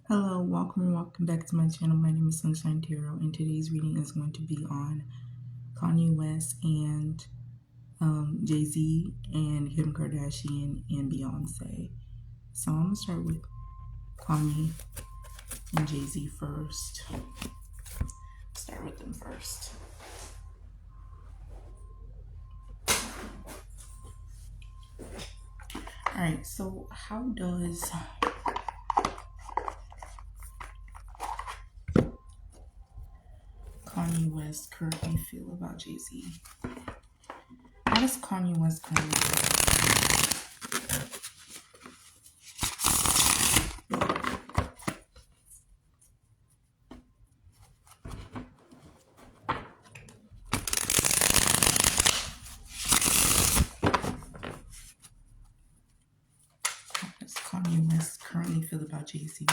Hello, welcome back to my channel. My name is Sunshine Tarot, and today's reading is going to be on Kanye West and Jay-Z and Kim Kardashian and Beyonce. So I'm gonna start with Kanye and Jay-Z first. Start with them first. All right. So how does Kanye West currently feel about Jay-Z? How does Kanye West currently feel? How does Kanye West currently feel about Jay-Z?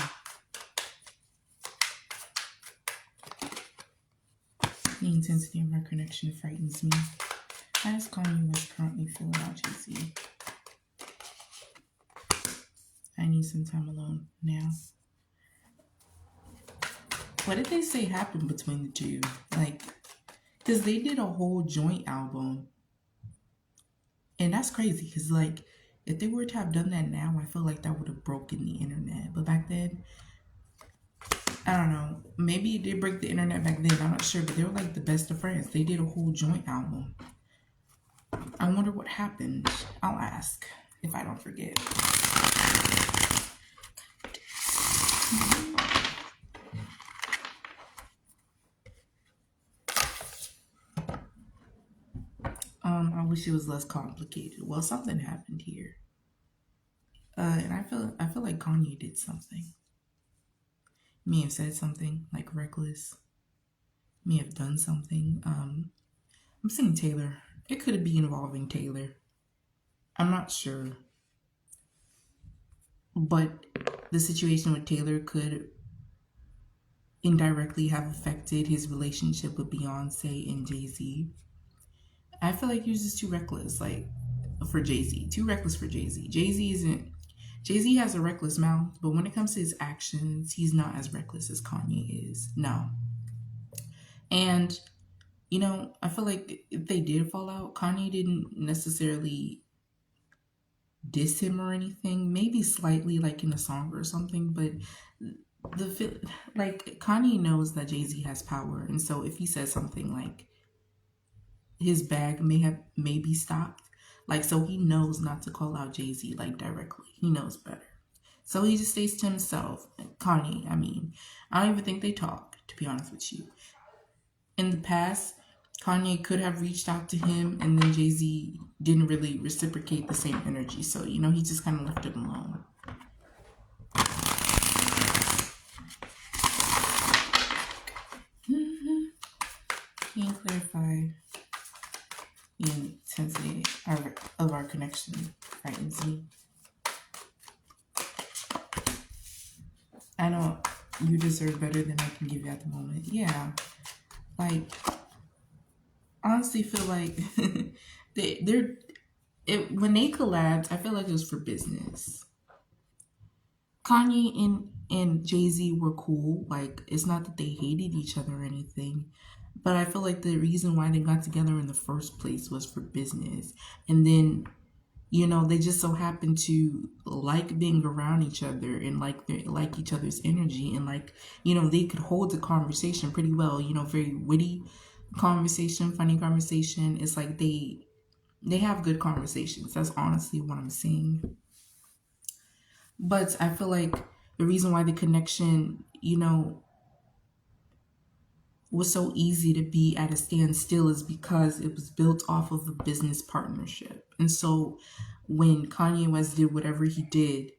The intensity of our connection frightens me. How does Kanye West currently feel about Jay-Z? I need some time alone now. What did they say happened between the two? Because they did a whole joint album. And that's crazy. Because, if they were to have done that now, I feel like that would have broken the internet. But back then, I don't know. Maybe it did break the internet back then. I'm not sure. But they were like the best of friends. They did a whole joint album. I wonder what happened. I'll ask if I don't forget. I wish it was less complicated. Well, something happened here. And I feel like Kanye did something. May have said something like reckless. May have done something. I'm saying Taylor. It could be involving Taylor. I'm not sure. But the situation with Taylor could indirectly have affected his relationship with Beyonce and Jay-Z. I feel like he was just too reckless, for Jay-Z. Too reckless for Jay-Z. Jay-Z has a reckless mouth, but when it comes to his actions, he's not as reckless as Kanye is. No. And, I feel like if they did fall out, Kanye didn't necessarily diss him or anything. Maybe slightly, in a song or something, but Kanye knows that Jay-Z has power. And so if he says something his bag may be stopped. So he knows not to call out Jay-Z directly. He knows better. So he just stays to himself. Kanye, I don't even think they talk, to be honest with you. In the past, Kanye could have reached out to him, and then Jay-Z didn't really reciprocate the same energy. So, he just kind of left him alone. Can you clarify the intensity of our connection frightens me? I know you deserve better than I can give you at the moment. Yeah. Honestly feel like when they collabed, I feel like it was for business. Kanye and Jay-Z were cool. It's not that they hated each other or anything. But I feel like the reason why they got together in the first place was for business. And then, they just so happened to like being around each other and like each other's energy. And they could hold the conversation pretty well, very witty conversation, funny conversation. It's like they have good conversations. That's honestly what I'm seeing. But I feel like the reason why the connection, was so easy to be at a standstill is because it was built off of a business partnership. And so when Kanye West did whatever he did,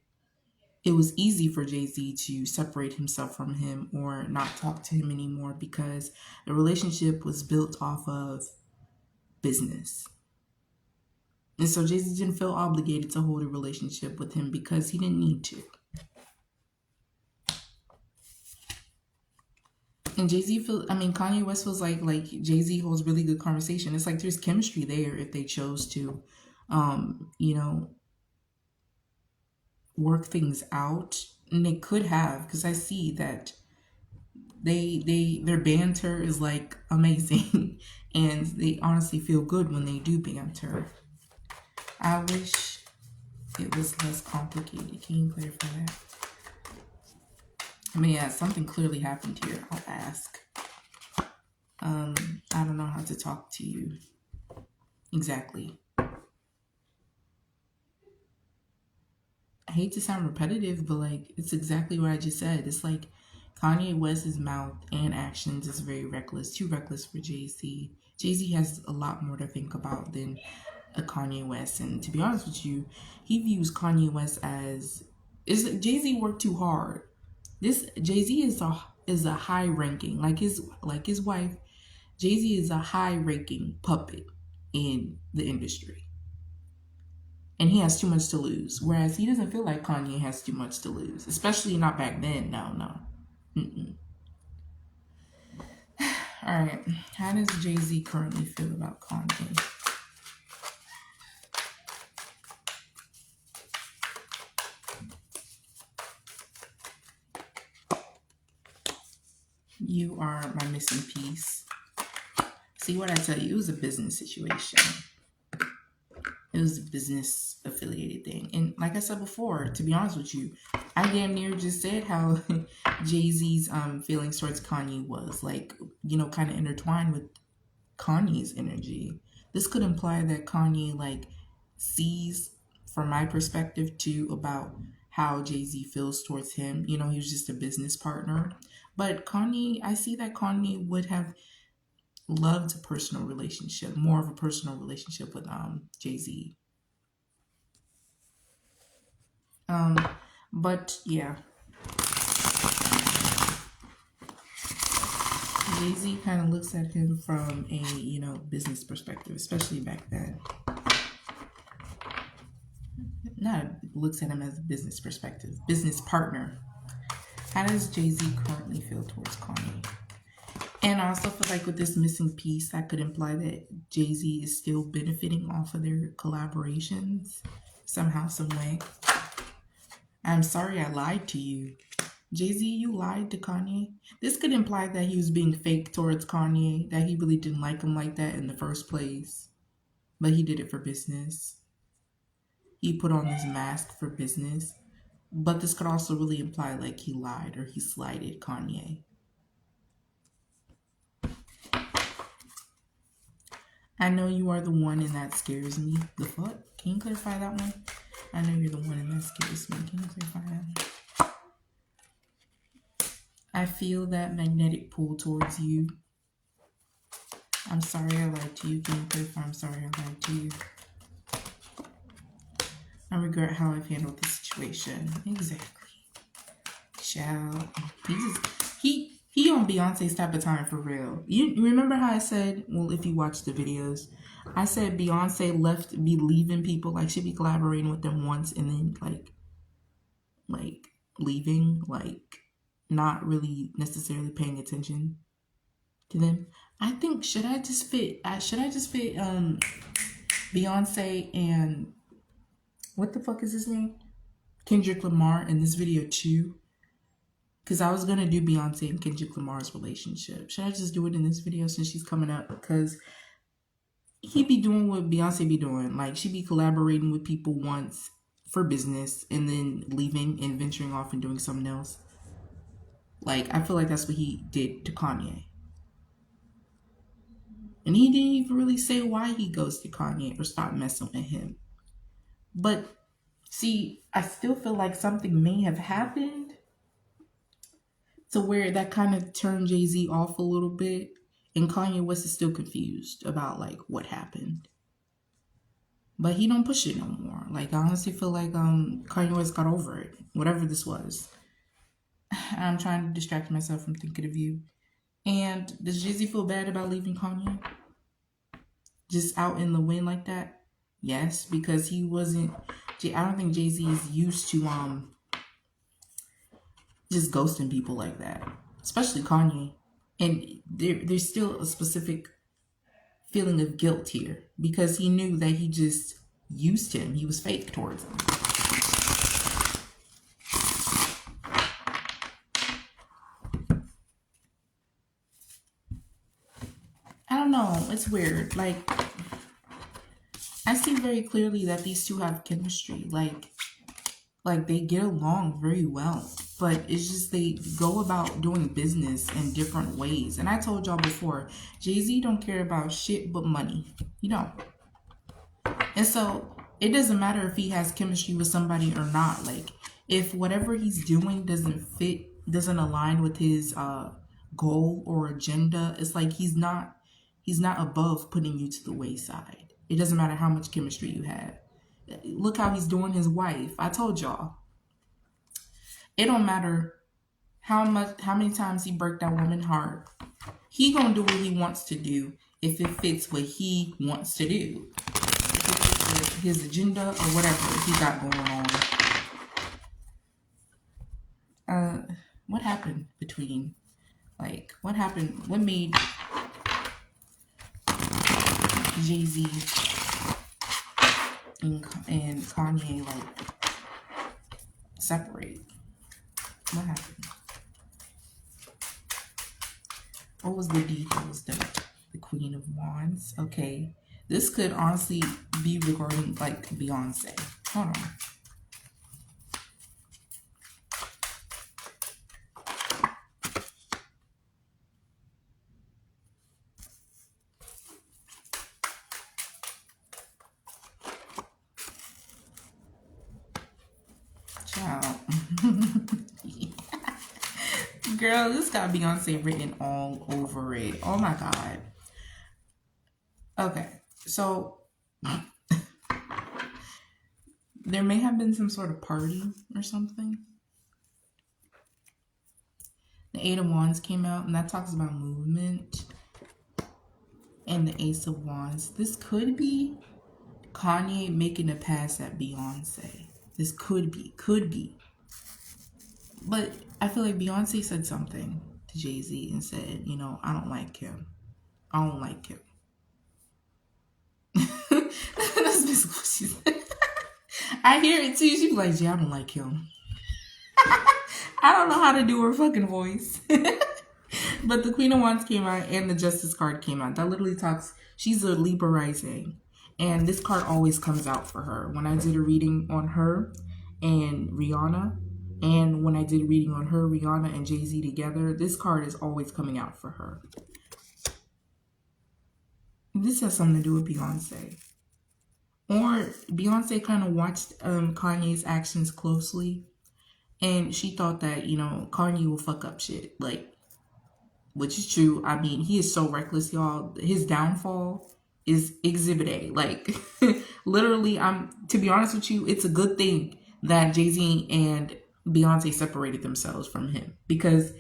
it was easy for Jay-Z to separate himself from him or not talk to him anymore because the relationship was built off of business. And so Jay-Z didn't feel obligated to hold a relationship with him because he didn't need to. And Kanye West feels like Jay-Z holds really good conversation. It's like there's chemistry there if they chose to, work things out And they could have, because I see that their banter is like amazing, and they honestly feel good when they do banter. I wish it was less complicated. Can you clarify that? I mean, yeah, something clearly happened here. I'll ask. I don't know how to talk to you exactly. I hate to sound repetitive, but like it's exactly what I just said. It's like Kanye West's mouth and actions is very reckless, too reckless for Jay-Z. Jay-Z has a lot more to think about than a Kanye West, and to be honest with you, he views Kanye West as Jay-Z worked too hard. This Jay-Z is a high ranking, like his wife. Jay-Z is a high ranking puppet in the industry, and he has too much to lose. Whereas he doesn't feel like Kanye has too much to lose, especially not back then. No. Mm-mm. All right, how does Jay-Z currently feel about Kanye? You are my missing piece. See what I tell you? It was a business situation. It was a business affiliated thing. And like I said before, to be honest with you, I damn near just said how Jay-Z's feelings towards Kanye was like, kind of intertwined with Kanye's energy. This could imply that Kanye like sees, from my perspective too, about how Jay-Z feels towards him. He was just a business partner. But Kanye, I see that Kanye would have loved a personal relationship, more of a personal relationship with Jay-Z. But yeah, Jay-Z kind of looks at him from a business perspective, especially back then. Not looks at him as a business perspective, business partner. How does Jay-Z currently feel towards Kanye? And I also feel like with this missing piece, that could imply that Jay-Z is still benefiting off of their collaborations somehow, some way. I'm sorry I lied to you. Jay-Z, you lied to Kanye. This could imply that he was being fake towards Kanye, that he really didn't like him like that in the first place. But he did it for business. He put on this mask for business. But this could also really imply like he lied or he slighted Kanye. I know you are the one and that scares me. The fuck? Can you clarify that one? I know you're the one and that scares me. Can you clarify that one? I feel that magnetic pull towards you. I'm sorry I lied to you. Can you clarify? I'm sorry I lied to you. I regret how I've handled the situation. Exactly. Child. He on Beyonce's type of time for real. You remember how I said, well, if you watch the videos, I said Beyonce be leaving people, like she'd be collaborating with them once and then like leaving, like not really necessarily paying attention to them. I think should I just fit Beyonce and what the fuck is his name? Kendrick Lamar in this video too? Because I was going to do Beyonce and Kendrick Lamar's relationship. Should I just do it in this video since she's coming up? Because he be doing what Beyonce be doing. Like, she be collaborating with people once for business and then leaving and venturing off and doing something else. Like, I feel like that's what he did to Kanye. And he didn't even really say why he ghosted Kanye or stopped messing with him. But, see, I still feel like something may have happened to where that kind of turned Jay-Z off a little bit. And Kanye West is still confused about, like, what happened. But he don't push it no more. Like, I honestly feel like Kanye West got over it. Whatever this was. I'm trying to distract myself from thinking of you. And does Jay-Z feel bad about leaving Kanye? Just out in the wind like that? Yes, because he wasn't... I don't think Jay-Z is used to just ghosting people like that. Especially Kanye. And there's still a specific feeling of guilt here. Because he knew that he just used him. He was fake towards him. know. It's weird. Like, I see very clearly that these two have chemistry. Like they get along very well. But it's just they go about doing business in different ways. And I told y'all before, Jay-Z don't care about shit but money. You don't. And so it doesn't matter if he has chemistry with somebody or not. Like, if whatever he's doing doesn't align with his goal or agenda, it's like he's not above putting you to the wayside. It doesn't matter how much chemistry you have. Look how he's doing his wife. I told y'all. It don't matter how many times he break that woman's heart. He gonna do what he wants to do if it fits what he wants to do. If it fits with his agenda or whatever he got going on. What happened between, like, what made Jay-Z and Kanye, like, separate? What happened? What was the details? The Queen of Wands. Okay. This could honestly be regarding, like, Beyonce. Hold on. Child. Girl, this got Beyonce written all over it. Oh my God. Okay, so there may have been some sort of party or something. The Eight of Wands came out, and that talks about movement. And the Ace of Wands. This could be Kanye making a pass at Beyonce. This could be. But I feel like Beyonce said something to Jay-Z and said, you know, I don't like him. I don't like him. That's basically what she said. I hear it too. She be like, Jay, I don't like him. I don't know how to do her fucking voice. But the Queen of Wands came out and the Justice card came out. That literally talks, she's a Libra rising. And this card always comes out for her. When I did a reading on her and Rihanna, and when I did a reading on her, Rihanna, and Jay-Z together, this card is always coming out for her. This has something to do with Beyonce. Or Beyonce kind of watched Kanye's actions closely. And she thought that, you know, Kanye will fuck up shit. Like, which is true. I mean, he is so reckless, y'all. His downfall is Exhibit A. Like, literally, to be honest with you, it's a good thing that Jay-Z and Beyonce separated themselves from him. Because,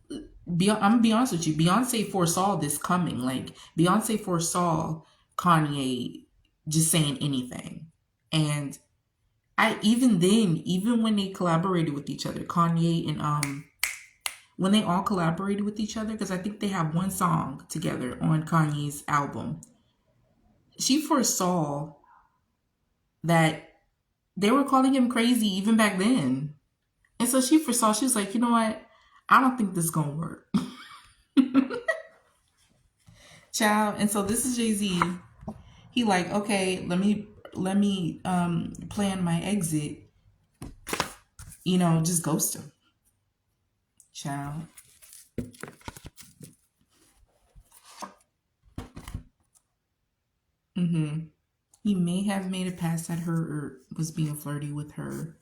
I'm gonna be honest with you, Beyonce foresaw this coming. Like, Beyonce foresaw Kanye just saying anything. And even when they collaborated with each other, Kanye and when they all collaborated with each other, because I think they have one song together on Kanye's album, she foresaw that they were calling him crazy even back then. And so she foresaw, she was like, you know what? I don't think this is gonna work. Child. And so this is Jay-Z. He like, okay, let me plan my exit. You know, just ghost him. Child. He may have made a pass at her or was being flirty with her.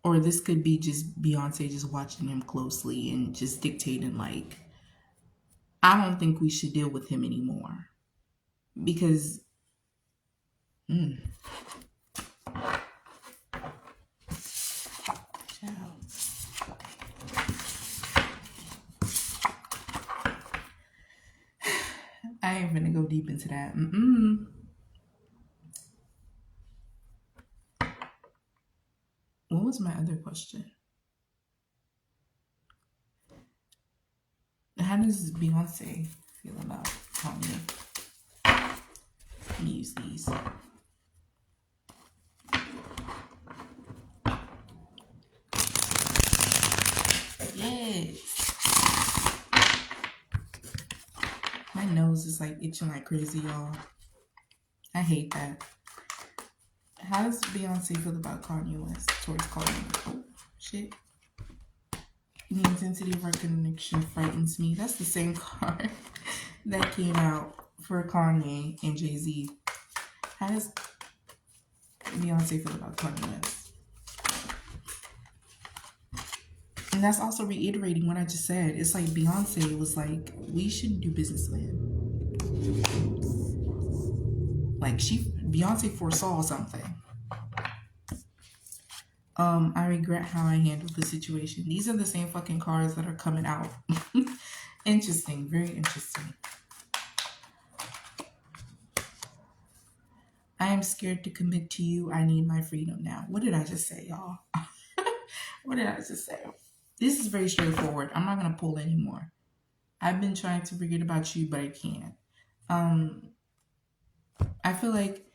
Or this could be just Beyonce just watching him closely and just dictating, like, I don't think we should deal with him anymore. Because I ain't gonna go deep into that. What was my other question? How does Beyonce feel about Kanye? Let me use these. Yes. nose is like itching like crazy, y'all. I hate that. How does Beyonce feel about Kanye West towards Kanye? Oh, shit. The intensity of our connection frightens me. That's the same card that came out for Kanye and Jay-Z. How does Beyonce feel about Kanye West? And that's also reiterating what I just said. It's like Beyonce was like, we shouldn't do business with him. Like Beyonce foresaw something. I regret how I handled the situation. These are the same fucking cards that are coming out. Interesting, very interesting. I am scared to commit to you. I need my freedom now. What did I just say, y'all? What did I just say? This is very straightforward. I'm not going to pull anymore. I've been trying to forget about you, but I can't. I feel like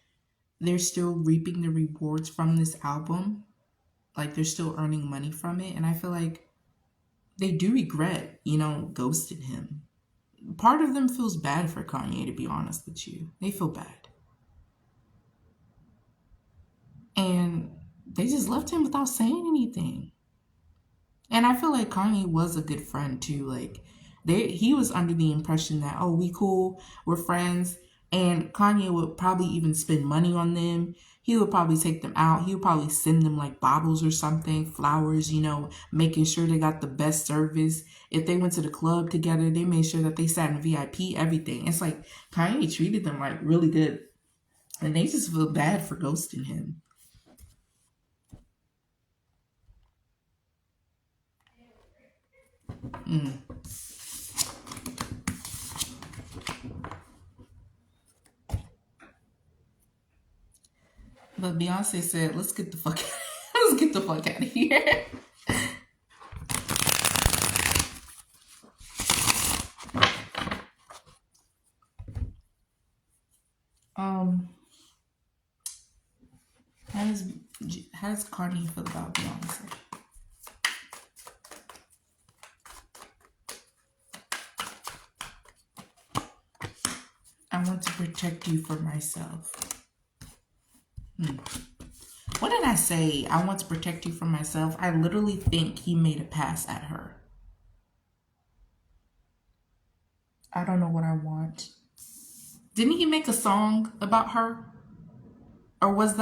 they're still reaping the rewards from this album. Like, they're still earning money from it. And I feel like they do regret, ghosting him. Part of them feels bad for Kanye, to be honest with you. They feel bad. And they just left him without saying anything. And I feel like Kanye was a good friend, too. Like, he was under the impression that, oh, we cool, we're friends. And Kanye would probably even spend money on them. He would probably take them out. He would probably send them like bottles or something, flowers, making sure they got the best service. If they went to the club together, they made sure that they sat in VIP, everything. It's like Kanye treated them like really good. And they just feel bad for ghosting him. But Beyonce said, let's get the fuck out of here. How does Kanye feel about Beyonce? I want to protect you for myself. What did I say? I want to protect you from myself. I literally think he made a pass at her. I don't know what I want. Didn't he make a song about her? Or was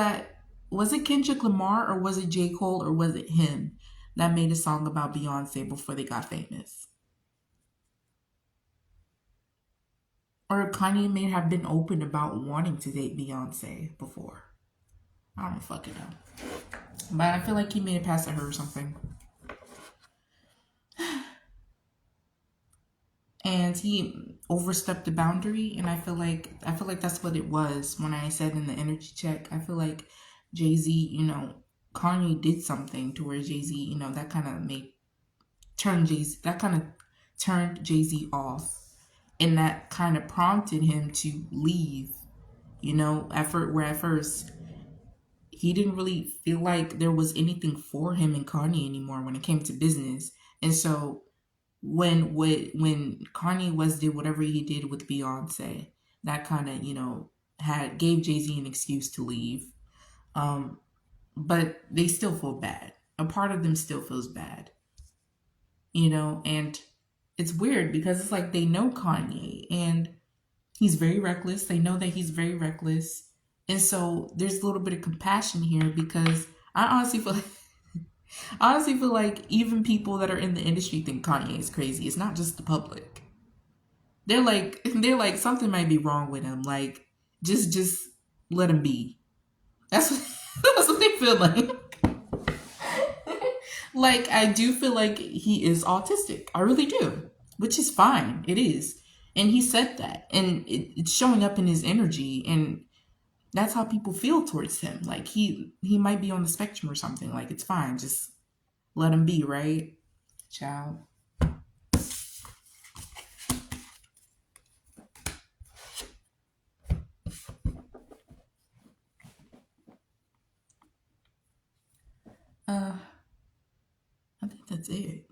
it Kendrick Lamar, or was it J. Cole, or was it him that made a song about Beyonce before they got famous? Or Kanye may have been open about wanting to date Beyonce before. I don't fucking know. But I feel like he made a pass at her or something. And he overstepped the boundary, and I feel like that's what it was when I said in the energy check. I feel like Jay-Z, Kanye did something to where Jay-Z, that kind of turned Jay-Z off. And that kind of prompted him to leave, at first he didn't really feel like there was anything for him and Kanye anymore when it came to business. And so when Kanye West did whatever he did with Beyonce, that kind of, gave Jay-Z an excuse to leave. But they still feel bad. A part of them still feels bad, and it's weird because it's like they know Kanye and he's very reckless. They know that he's very reckless. And so there's a little bit of compassion here because I honestly feel like even people that are in the industry think Kanye is crazy. It's not just the public. They're like something might be wrong with him. Like just let him be. That's what they feel like. Like, I do feel like he is autistic. I really do. Which is fine. It is. And he said that. And it's showing up in his energy. And that's how people feel towards him. Like, he might be on the spectrum or something. Like, it's fine. Just let him be, right? Ciao. I think that's it.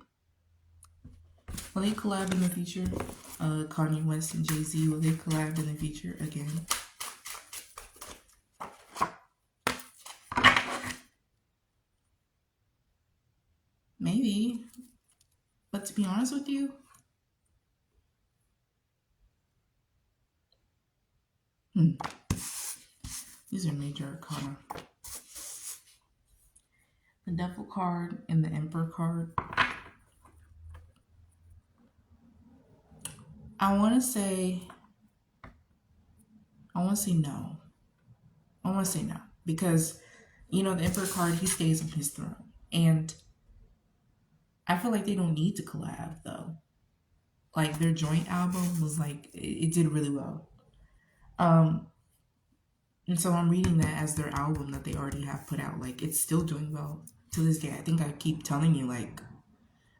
Will they collab in the future? Kanye West and Jay-Z, will they collab in the future again? Maybe. But to be honest with you, these are major arcana. The Devil card and the Emperor card. I want to say no. I want to say no. Because, you know, the Emperor card, he stays on his throne. And I feel like they don't need to collab, though. Like, their joint album was like, it did really well. And so I'm reading that as their album that they already have put out. Like, it's still doing well to this day. I think I keep telling you, like,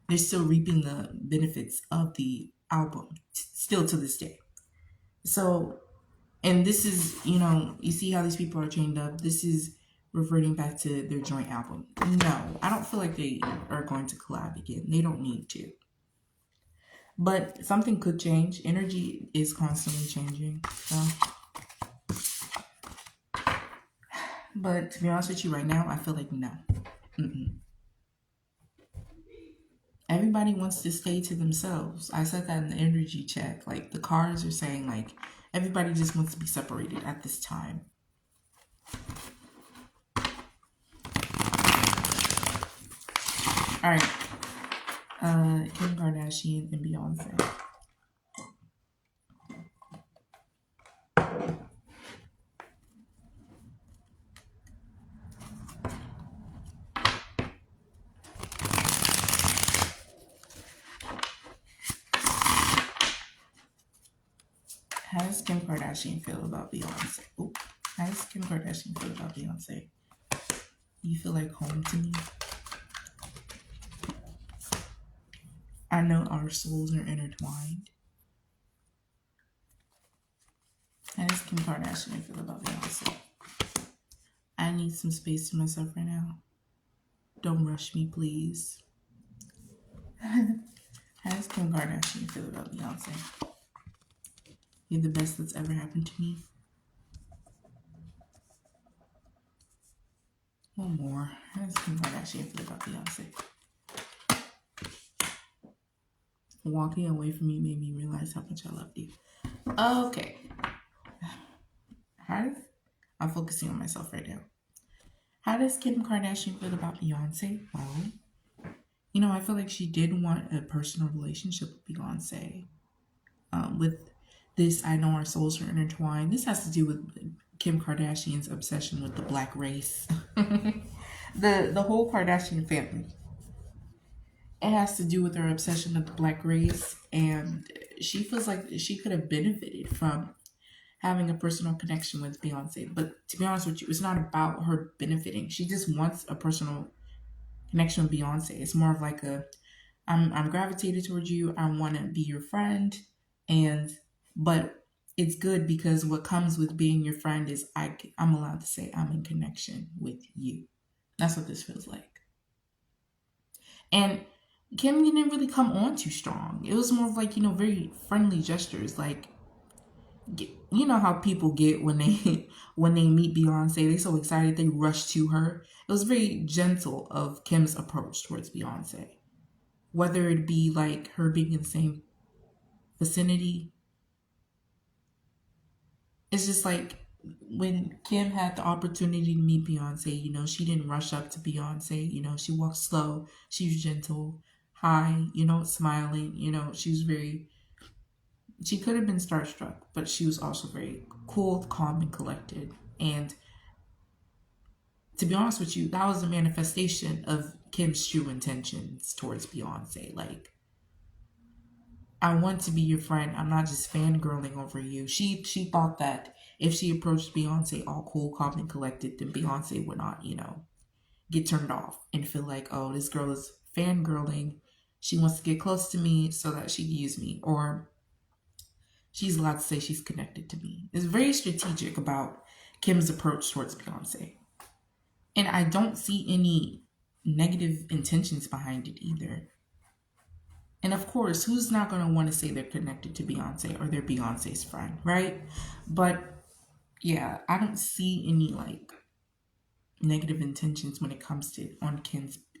they're still reaping the benefits of the album still to this day. So, and this is, you know, you see how these people are chained up. This is reverting back to their joint album. No, I don't feel like they are going to collab again. They don't need to. But something could change. Energy is constantly changing. So. But to be honest with you right now, I feel like no. Everybody wants to stay to themselves. I said that in the energy check. Like, the cards are saying, like, everybody just wants to be separated at this time. All right. Kim Kardashian and Beyonce. How does Kim Kardashian feel about Beyonce? Ooh. How does Kim Kardashian feel about Beyonce? You feel like home to me? I know our souls are intertwined. How does Kim Kardashian feel about Beyonce? I need some space to myself right now. Don't rush me, please. How does Kim Kardashian feel about Beyonce? You're the best that's ever happened to me. One more. How does Kim Kardashian feel about Beyonce? Walking away from you made me realize how much I loved you. Okay. I'm focusing on myself right now. How does Kim Kardashian feel about Beyonce? Well, you know, I feel like she did want a personal relationship with Beyonce. With this, I know our souls are intertwined. This has to do with Kim Kardashian's obsession with the black race. the whole Kardashian family. It has to do with her obsession with the black race, and she feels like she could have benefited from having a personal connection with Beyonce. But to be honest with you, it's not about her benefiting. She just wants a personal connection with Beyonce. It's more of like I'm gravitated towards you. I want to be your friend, but it's good because what comes with being your friend is I'm allowed to say I'm in connection with you. That's what this feels like. And Kim didn't really come on too strong. It was more of like, you know, very friendly gestures. Like, you know how people get when they meet Beyonce, they're so excited they rush to her. It was very gentle of Kim's approach towards Beyonce. Whether it be like her being in the same vicinity. It's just like when Kim had the opportunity to meet Beyonce, you know, she didn't rush up to Beyonce. You know, she walked slow. She was gentle. Hi, you know, smiling. You know, she could have been starstruck, but she was also very cool, calm, and collected. And to be honest with you, that was a manifestation of Kim's true intentions towards Beyonce. Like, I want to be your friend. I'm not just fangirling over you. She thought that if she approached Beyonce all cool, calm, and collected, then Beyonce would not, you know, get turned off and feel like, oh, this girl is fangirling. She wants to get close to me so that she can use me. Or she's allowed to say she's connected to me. It's very strategic about Kim's approach towards Beyonce. And I don't see any negative intentions behind it either. And of course, who's not going to want to say they're connected to Beyonce or they're Beyonce's friend, right? But yeah, I don't see any like negative intentions when it comes to on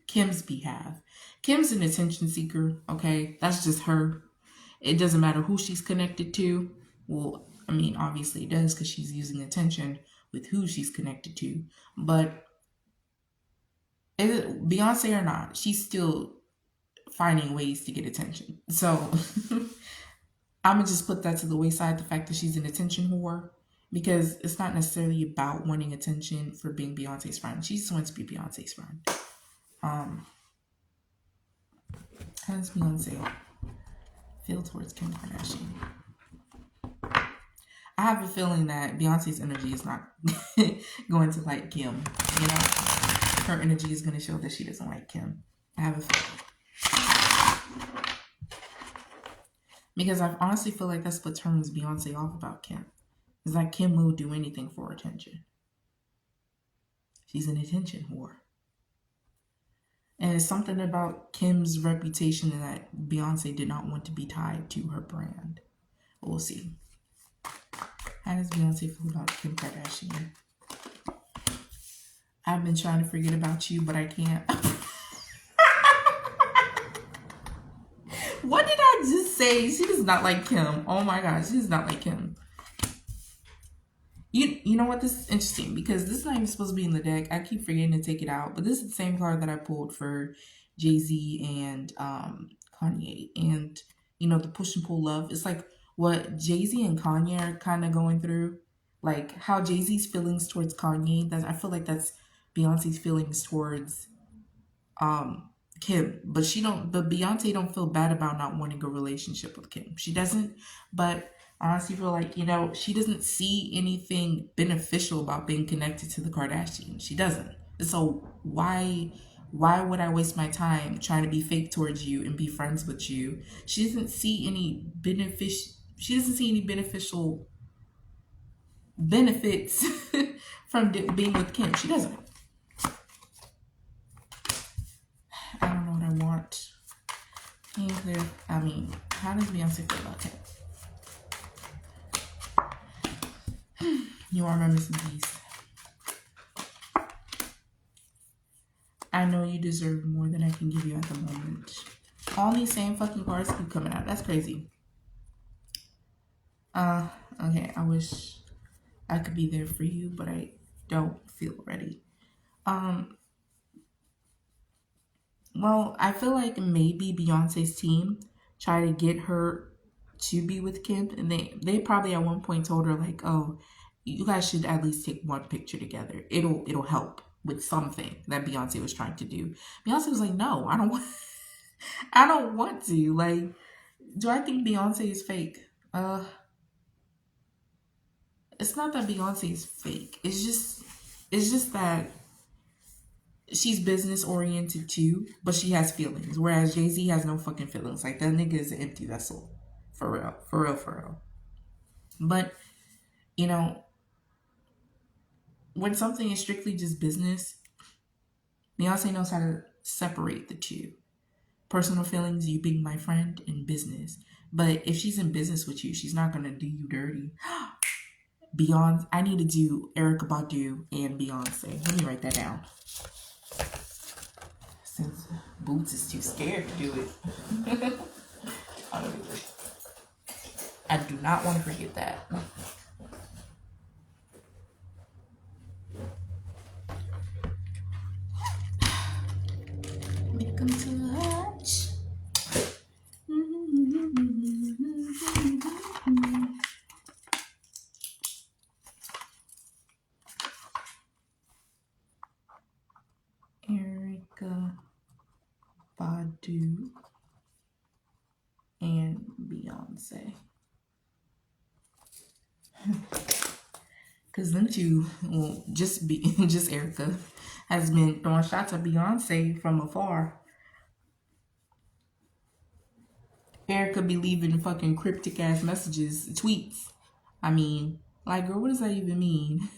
Kim's behalf. Kim's an attention seeker, okay? That's just her. It doesn't matter who she's connected to. Well, I mean, obviously it does because she's using attention with who she's connected to. But Beyonce or not, she's still finding ways to get attention. So I'm gonna just put that to the wayside, the fact that she's an attention whore, because it's not necessarily about wanting attention for being Beyonce's friend. She just wants to be Beyonce's friend. How does Beyonce feel towards Kim Kardashian? I have a feeling that Beyonce's energy is not going to like Kim. You know, her energy is going to show that she doesn't like Kim. I have a feeling. Because I honestly feel like that's what turns Beyonce off about Kim. It's like Kim will do anything for attention. She's an attention whore. And it's something about Kim's reputation that Beyonce did not want to be tied to her brand. We'll see. How does Beyonce feel about Kim Kardashian? I've been trying to forget about you, but I can't. What did I just say? She does not like Kim. Oh my gosh, she does not like Kim. You know what? This is interesting because this is not even supposed to be in the deck. I keep forgetting to take it out, but this is the same card that I pulled for Jay-Z and Kanye. And you know, the push and pull love. It's like what Jay-Z and Kanye are kind of going through, like how Jay-Z's feelings towards Kanye. I feel like that's Beyonce's feelings towards Kim. But Beyonce don't feel bad about not wanting a relationship with Kim. She doesn't. But I honestly feel like, you know, she doesn't see anything beneficial about being connected to the Kardashians. She doesn't. So why would I waste my time trying to be fake towards you and be friends with you? She doesn't see any beneficial benefits from being with Kim. She doesn't. I don't know what I want. I mean, how does Beyonce feel about Kim? You are my missing piece. I know you deserve more than I can give you at the moment. All these same fucking cards keep coming out. That's crazy. Okay, I wish I could be there for you, but I don't feel ready. Well, I feel like maybe Beyonce's team tried to get her to be with Kim, and they probably at one point told her like, oh, you guys should at least take one picture together. It'll help with something that Beyonce was trying to do. Beyonce was like, no, I don't want I don't want to. Like, do I think Beyonce is fake? It's not that Beyonce is fake. It's just that she's business oriented too, but she has feelings. Whereas Jay-Z has no fucking feelings. Like, that nigga is an empty vessel. For real. For real, for real. But, you know, when something is strictly just business, Beyonce knows how to separate the two. Personal feelings, you being my friend, and business. But if she's in business with you, she's not going to do you dirty. Beyonce, I need to do Erykah Badu and Beyonce. Let me write that down. Since Boots is too scared to do it. I do not want to forget that. Welcome to Hutch. Erykah Badu and Beyonce. Because them two, well, just Erykah has been throwing shots at Beyonce from afar. Erykah be leaving fucking cryptic ass messages, tweets. I mean, like, girl, what does that even mean?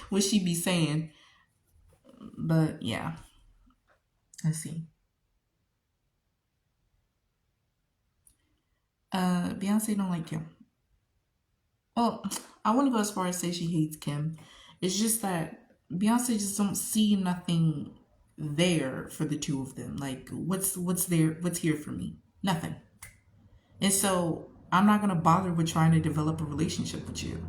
What she be saying? But yeah, let's see. Beyonce don't like Kim. Well, I wouldn't go as far as say she hates Kim. It's just that Beyonce just don't see nothing there for the two of them. Like, what's there? What's here for me? Nothing. And so I'm not gonna bother with trying to develop a relationship with you.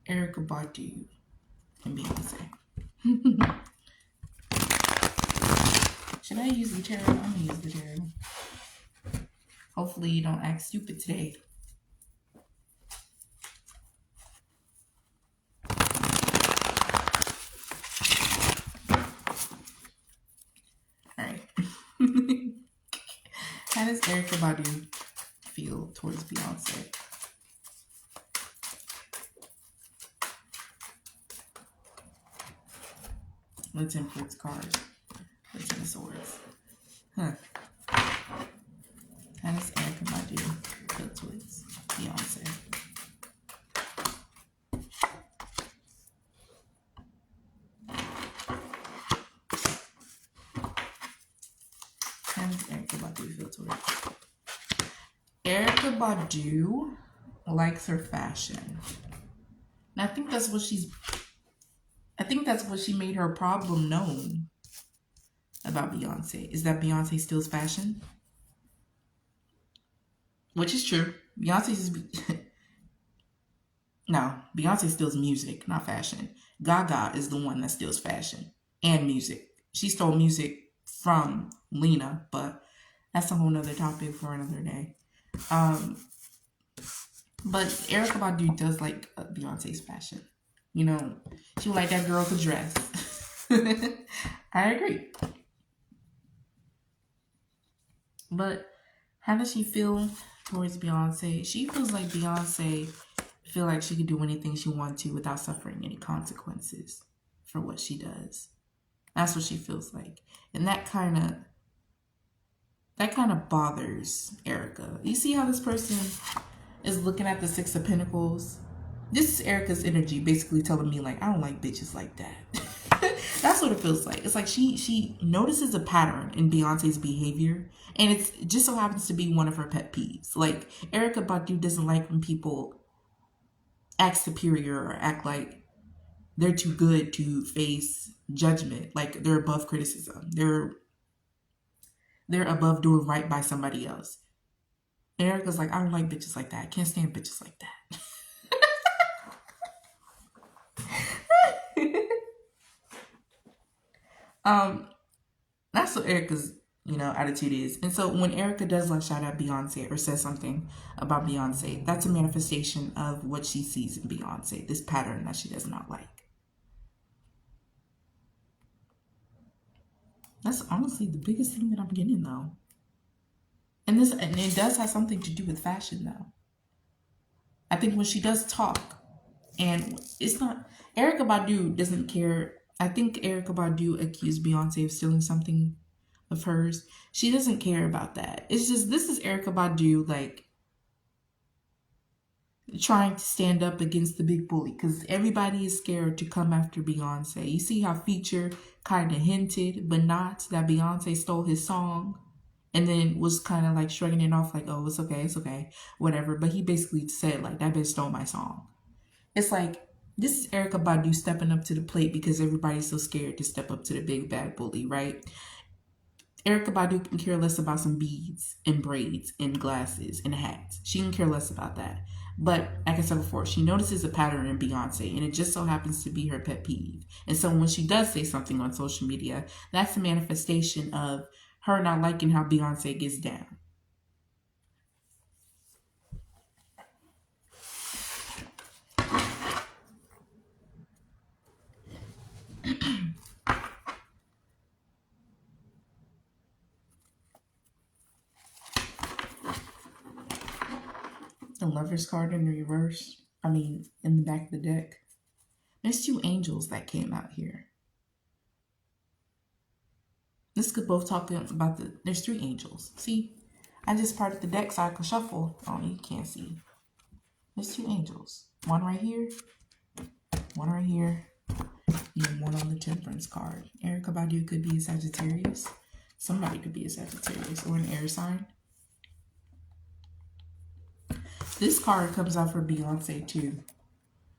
Erykah Badu and Beyonce. Should I use the tarot? I'm gonna use the tarot. Hopefully you don't act stupid today. Alright. How does Erykah Badu feel towards Beyonce? The Temperance card. The Ten of Swords. Huh. How does Erykah Badu feel towards Beyonce? How does Erykah Badu feel towards? Erykah Badu likes her fashion. And I think that's what she made her problem known about Beyonce, is that Beyonce steals fashion. Which is true. Beyonce steals music, not fashion. Gaga is the one that steals fashion and music. She stole music from Lena, but that's a whole nother topic for another day. But Erykah Badu does like Beyonce's fashion. You know, she like that girl could dress. I agree. But how does she feel towards Beyonce? She feels like Beyonce feel like she could do anything she wants to without suffering any consequences for what she does. That's what she feels like. And that kind of bothers Erykah. You see how this person is looking at the Six of Pentacles? This is Erykah's energy basically telling me, like, I don't like bitches like that. That's what it feels like. It's like she notices a pattern in Beyonce's behavior, and it just so happens to be one of her pet peeves. Like, Erykah Badu doesn't like when people act superior or act like they're too good to face judgment, like they're above criticism. They're above doing right by somebody else. And Erykah's like, I don't like bitches like that. I can't stand bitches like that. That's what Erykah's, attitude is. And so when Erykah does like shout out Beyonce or says something about Beyonce, that's a manifestation of what she sees in Beyonce, this pattern that she does not like. That's honestly the biggest thing that I'm getting, though. And it does have something to do with fashion, though. I think when she does talk, and it's not, Erykah Badu doesn't care. I think Erykah Badu accused Beyonce of stealing something of hers. She doesn't care about that. It's just, this is Erykah Badu, like, trying to stand up against the big bully, because everybody is scared to come after Beyonce. You see how Future kind of hinted, but not, that Beyonce stole his song, and then was kind of like shrugging it off like, oh, it's okay, whatever. But he basically said, like, that bitch stole my song. It's like, this is Erykah Badu stepping up to the plate because everybody's so scared to step up to the big bad bully, right? Erykah Badu can care less about some beads and braids and glasses and hats. She can care less about that. But like I said before, she notices a pattern in Beyonce, and it just so happens to be her pet peeve. And so when she does say something on social media, that's a manifestation of her not liking how Beyonce gets down. The Lover's card in reverse. In the back of the deck. There's two angels that came out here. This could both talk about there's three angels. See, I just parted the deck so I could shuffle. Oh, you can't see. There's two angels. One right here, one right here, and one on the Temperance card. Erykah Badu could be a Sagittarius. Somebody could be a Sagittarius or an air sign. This card comes out for Beyonce too,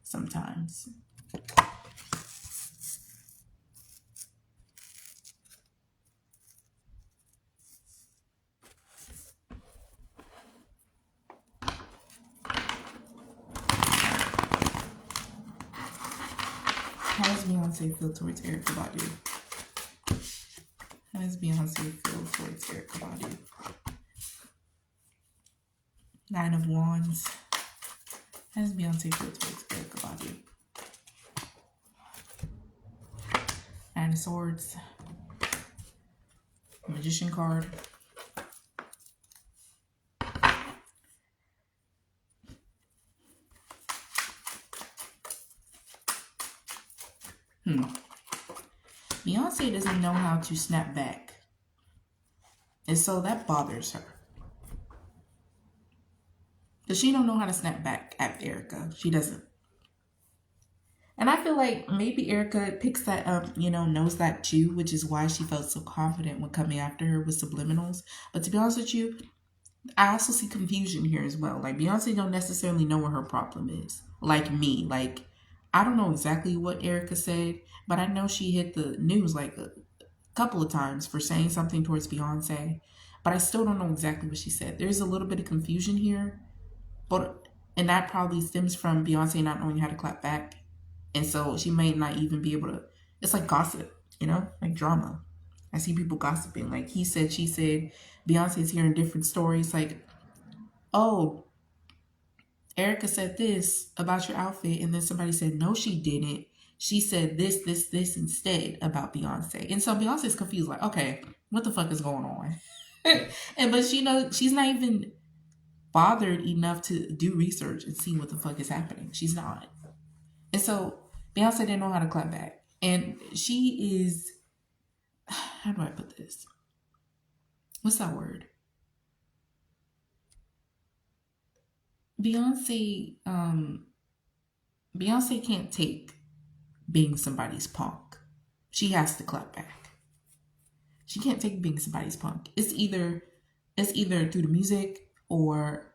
sometimes. How does Beyonce feel towards Erykah Badu? How does Beyonce feel towards Erykah Badu? Nine of Wands. How does Beyonce feel towards Erykah Badu? Nine of Swords. Magician card. Beyonce doesn't know how to snap back. And so that bothers her. Because she don't know how to snap back at Erykah. She doesn't. And I feel like maybe Erykah picks that up, knows that too, which is why she felt so confident when coming after her with subliminals. But to be honest with you, I also see confusion here as well. Like, Beyonce don't necessarily know what her problem is. Like me. Like, I don't know exactly what Erykah said, but I know she hit the news like a couple of times for saying something towards Beyonce. But I still don't know exactly what she said. There's a little bit of confusion here. And that probably stems from Beyonce not knowing how to clap back. And so she may not even be able to. It's like gossip, like drama. I see people gossiping. Like, he said, she said. Beyonce's hearing different stories. Like, oh, Erykah said this about your outfit. And then somebody said, no, she didn't. She said this instead about Beyonce. And so Beyonce's confused. Like, okay, what the fuck is going on? But she's not even bothered enough to do research and see what the fuck is happening. She's not. And so Beyonce didn't know how to clap back. And she is, how do I put this? What's that word? Beyonce can't take being somebody's punk. She has to clap back. She can't take being somebody's punk. It's either through the music, or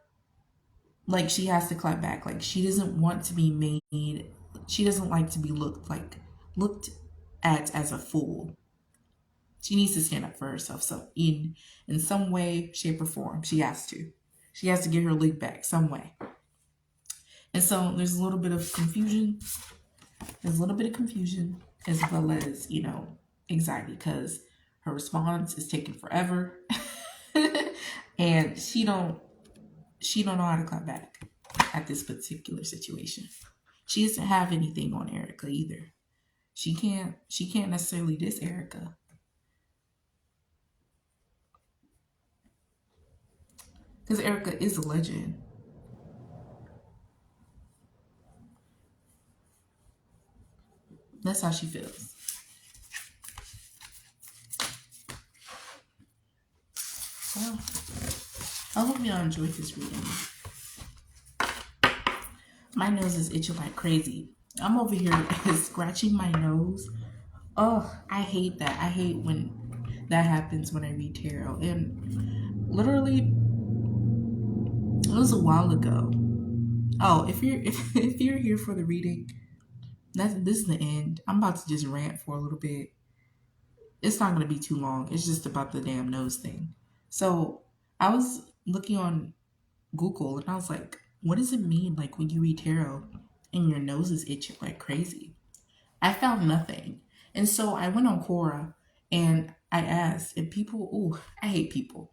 like she has to clap back. Like, she doesn't want to be made. She doesn't like to be looked at as a fool. She needs to stand up for herself. So in some way, shape, or form, she has to. She has to get her leg back some way. And so there's a little bit of confusion. There's a little bit of confusion, as well as, anxiety, because her response is taking forever. And she don't know how to clap back at this particular situation. She doesn't have anything on Erykah either. She can't necessarily diss Erykah. Because Erykah is a legend. That's how she feels. Well, I hope y'all enjoyed this reading. My nose is itching like crazy. I'm over here scratching my nose. Oh, I hate that. I hate when that happens when I read tarot. And literally, it was a while ago. Oh, if you're here for the reading, this is the end. I'm about to just rant for a little bit. It's not going to be too long. It's just about the damn nose thing. So I was looking on Google and I was like, what does it mean, like, when you read tarot and your nose is itching like crazy? I found nothing. And so I went on Quora and I asked, and people, I hate people.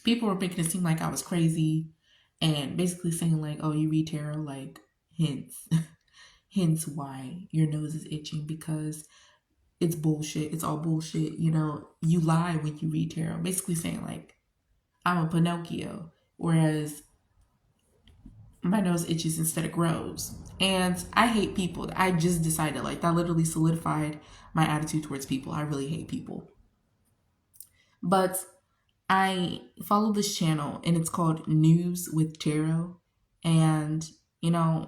People were making it seem like I was crazy and basically saying like, oh, you read tarot, like, hence why your nose is itching, because it's bullshit. It's all bullshit. You lie when you read tarot. Basically saying like, I'm a Pinocchio, whereas my nose itches instead of grows. And I hate people. I just decided, like, that literally solidified my attitude towards people. I really hate people. But I follow this channel and it's called News with Tarot. And,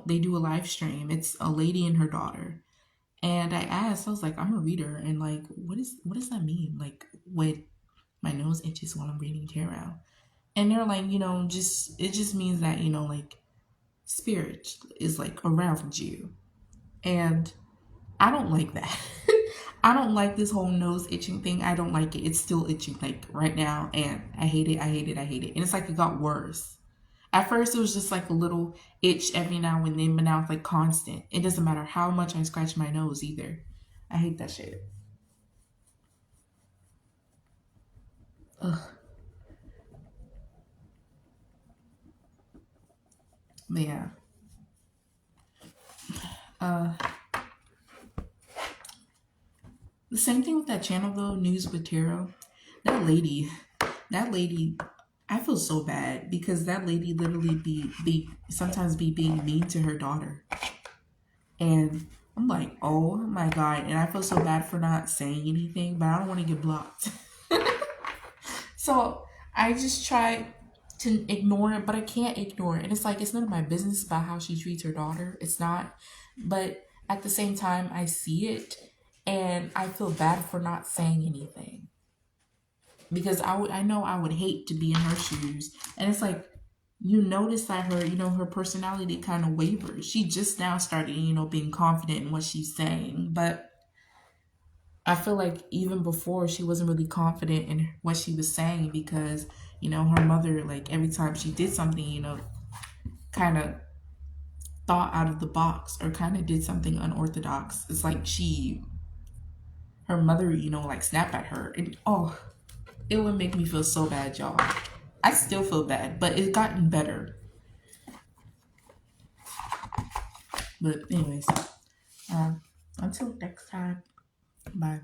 they do a live stream. It's a lady and her daughter. And I asked, I was like, I'm a reader. And like, what does that mean? Like, when my nose itches while I'm reading tarot. And they're like, it just means that, like spirit is like around you. And I don't like that. I don't like this whole nose itching thing. I don't like it. It's still itching like right now. And I hate it. I hate it. I hate it. And it's like it got worse. At first, it was just like a little itch every now and then, but now it's like constant. It doesn't matter how much I scratch my nose either. I hate that shit. Ugh. But yeah. Uh, the same thing with that channel though, News with Tarot. That lady, that lady, I feel so bad because that lady literally be sometimes be being mean to her daughter. And I'm like, oh my God. And I feel so bad for not saying anything, but I don't want to get blocked. So I just try to ignore it, but I can't ignore it. And it's like, it's none of my business about how she treats her daughter. It's not. But at the same time, I see it and I feel bad for not saying anything. Because I know I would hate to be in her shoes. And it's like, you notice that her personality kind of wavers. She just now started, being confident in what she's saying. But I feel like even before she wasn't really confident in what she was saying because, her mother, like every time she did something, kind of thought out of the box or kind of did something unorthodox. It's like her mother, like snapped at her. And oh, it would make me feel so bad, y'all. I still feel bad, but it's gotten better. But anyways, until next time, bye.